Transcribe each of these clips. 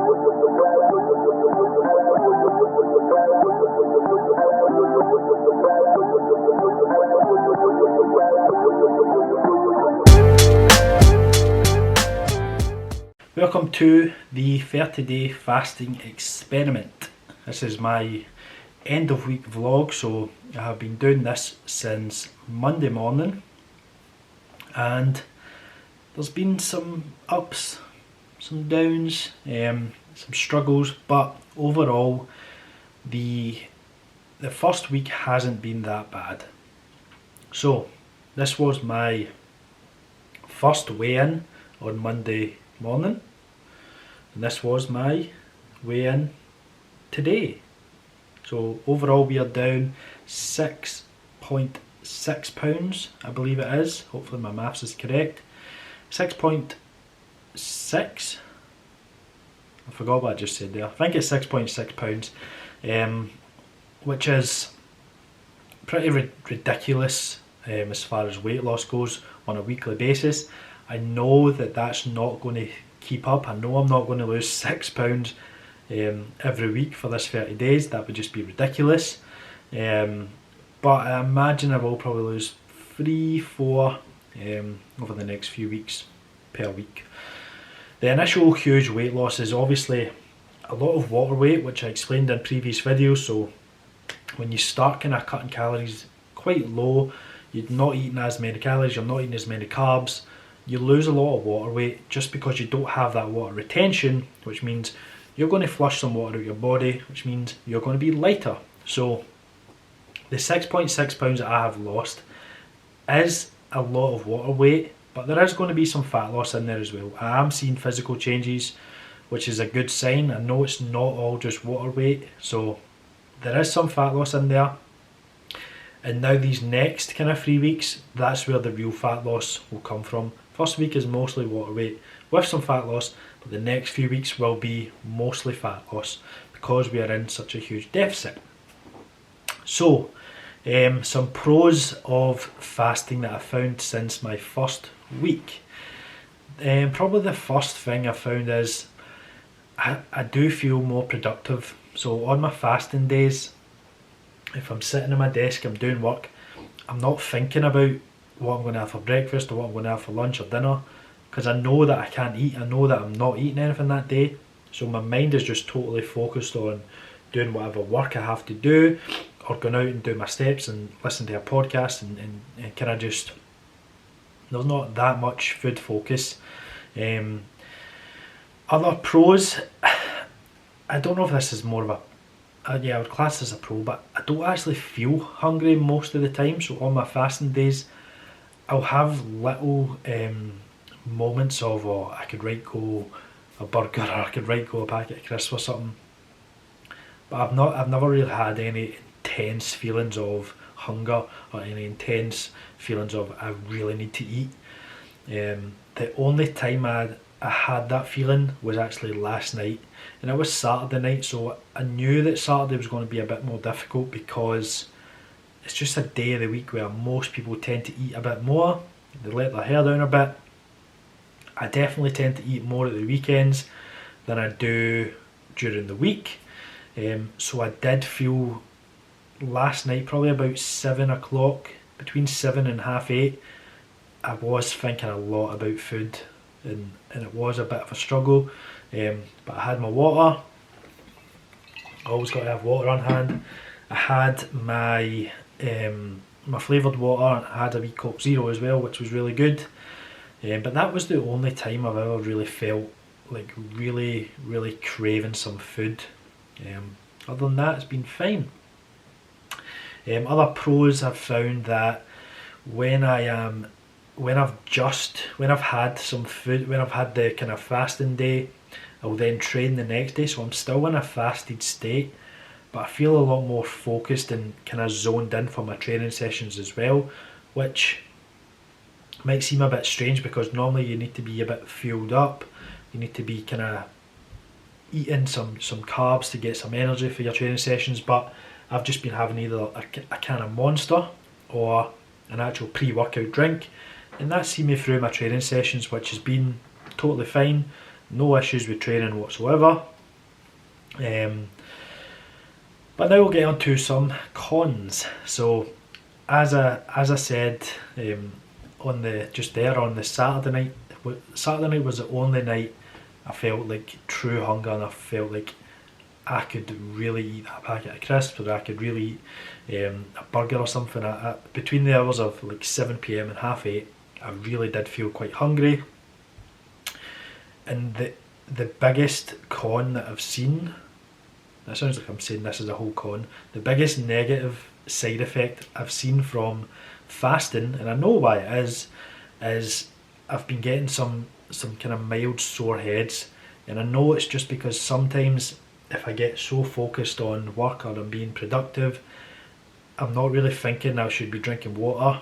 Welcome to the 30-day fasting experiment. This is my end of week vlog, so I have been doing this since Monday morning, and there's been some ups, some downs, some struggles, but overall the first week hasn't been that bad. So this was my first weigh-in on Monday morning, and this was my weigh-in today. So overall we are down 6.6 pounds, I believe it is. Hopefully my maths is correct. 6.6. I forgot what I just said there. I think it's 6.6 pounds, which is pretty ridiculous as far as weight loss goes on a weekly basis. I know that that's not going to keep up. I know I'm not going to lose £6 every week for this 30 days. That would just be ridiculous. But I imagine I will probably lose 3-4 over the next few weeks per week. The initial huge weight loss is obviously a lot of water weight, which I explained in previous videos. So when you start kind of cutting calories quite low, you're not eating as many calories, you're not eating as many carbs, you lose a lot of water weight just because you don't have that water retention, which means you're going to flush some water out of your body, which means you're going to be lighter. So the 6.6 pounds that I have lost is a lot of water weight, but there is going to be some fat loss in there as well. I am seeing physical changes, which is a good sign. I know it's not all just water weight, so there is some fat loss in there. And now these next kind of 3 weeks, that's where the real fat loss will come from. First week is mostly water weight with some fat loss, but the next few weeks will be mostly fat loss because we are in such a huge deficit. So, some pros of fasting that I found since my first week. Probably the first thing I found is I do feel more productive. So on my fasting days, if I'm sitting at my desk, I'm doing work, I'm not thinking about what I'm going to have for breakfast or what I'm going to have for lunch or dinner, because I know that I can't eat. I know that I'm not eating anything that day, so my mind is just totally focused on doing whatever work I have to do, or going out and do my steps and listen to a podcast, and kind of just, there's not that much food focus. Other pros, I don't know if this is more of a yeah, I would class as a pro, but I don't actually feel hungry most of the time. So on my fasting days, I'll have little moments of, oh, I could go a burger, or I could go a packet of crisps or something. But I've never really had any intense feelings of hunger or any intense feelings of I really need to eat. The only time I had that feeling was actually last night, and it was Saturday night. So I knew that Saturday was going to be a bit more difficult because it's just a day of the week where most people tend to eat a bit more. They let their hair down a bit. I definitely tend to eat more at the weekends than I do during the week. So I did feel last night, probably about 7 o'clock, between 7 and half 8, I was thinking a lot about food, and it was a bit of a struggle. But I had my water. Always got to have water on hand. I had my flavoured water. I had a wee Coke Zero as well, which was really good. But that was the only time I've ever really felt like really craving some food. Other than that, it's been fine. Other pros, I've found that when I've had some food, when I've had the kind of fasting day, I'll then train the next day. So I'm still in a fasted state, but I feel a lot more focused and kind of zoned in for my training sessions as well, which might seem a bit strange because normally you need to be a bit fueled up. You need to be kind of eating some carbs to get some energy for your training sessions, but I've just been having either a can of Monster or an actual pre-workout drink, and that's seen me through my training sessions, which has been totally fine. No issues with training whatsoever. Um, but now we'll get on to some cons. So as I said, on the just there on the Saturday night. Saturday night was the only night I felt like true hunger, and I felt like I could really eat a packet of crisps, or I could really eat a burger or something. Between the hours of like 7 p.m. and half 8, I really did feel quite hungry. And the biggest con that I've seen, that sounds like I'm saying this is a whole con, the biggest negative side effect I've seen from fasting, and I know why it is I've been getting some kind of mild sore heads, and I know it's just because sometimes if I get so focused on work or I'm being productive, I'm not really thinking I should be drinking water.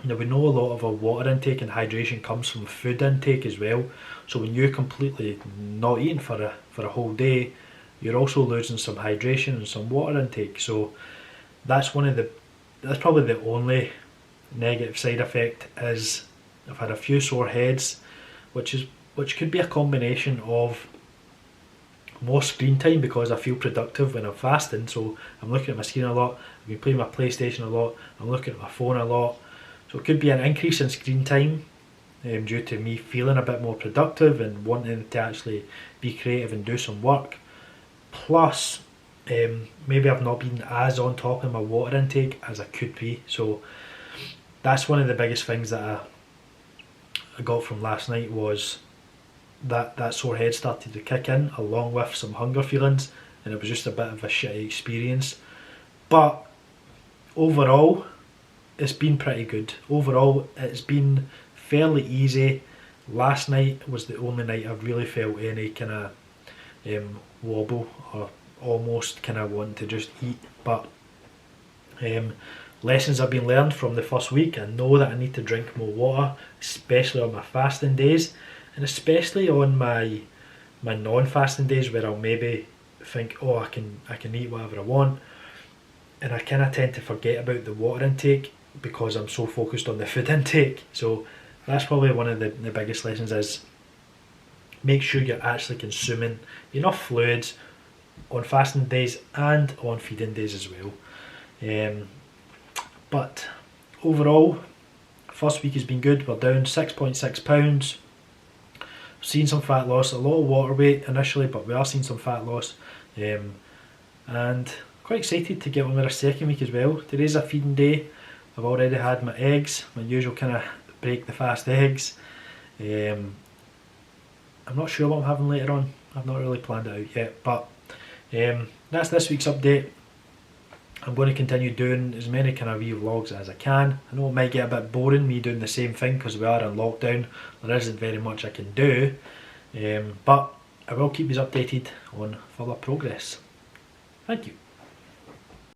Now we know a lot of our water intake and hydration comes from food intake as well. So when you're completely not eating for a whole day, you're also losing some hydration and some water intake. So that's probably the only negative side effect is I've had a few sore heads, which could be a combination of more screen time because I feel productive when I'm fasting. So I'm looking at my screen a lot, I've been playing my PlayStation a lot, I'm looking at my phone a lot. So it could be an increase in screen time due to me feeling a bit more productive and wanting to actually be creative and do some work. Plus, maybe I've not been as on top of my water intake as I could be. So that's one of the biggest things that I got from last night, was that sore head started to kick in along with some hunger feelings, and it was just a bit of a shitty experience. But overall, it's been pretty good. Overall, it's been fairly easy. Last night was the only night I've really felt any kind of wobble or almost kind of wanting to just eat. But lessons have been learned from the first week. I know that I need to drink more water, especially on my fasting days, and especially on my non-fasting days where I'll maybe think, oh, I can eat whatever I want, and I kind of tend to forget about the water intake because I'm so focused on the food intake. So that's probably one of the biggest lessons, is make sure you're actually consuming enough fluids on fasting days and on feeding days as well. But overall, first week has been good. We're down 6.6 pounds. Seen some fat loss, a lot of water weight initially, but we are seeing some fat loss, and quite excited to get on with our second week as well. Today's a feeding day. I've already had my eggs, my usual kind of break the fast eggs. I'm not sure what I'm having later on. I've not really planned it out yet, but that's this week's update. I'm going to continue doing as many kind of wee vlogs as I can. I know it might get a bit boring me doing the same thing because we are in lockdown. There isn't very much I can do, but I will keep you updated on further progress. Thank you.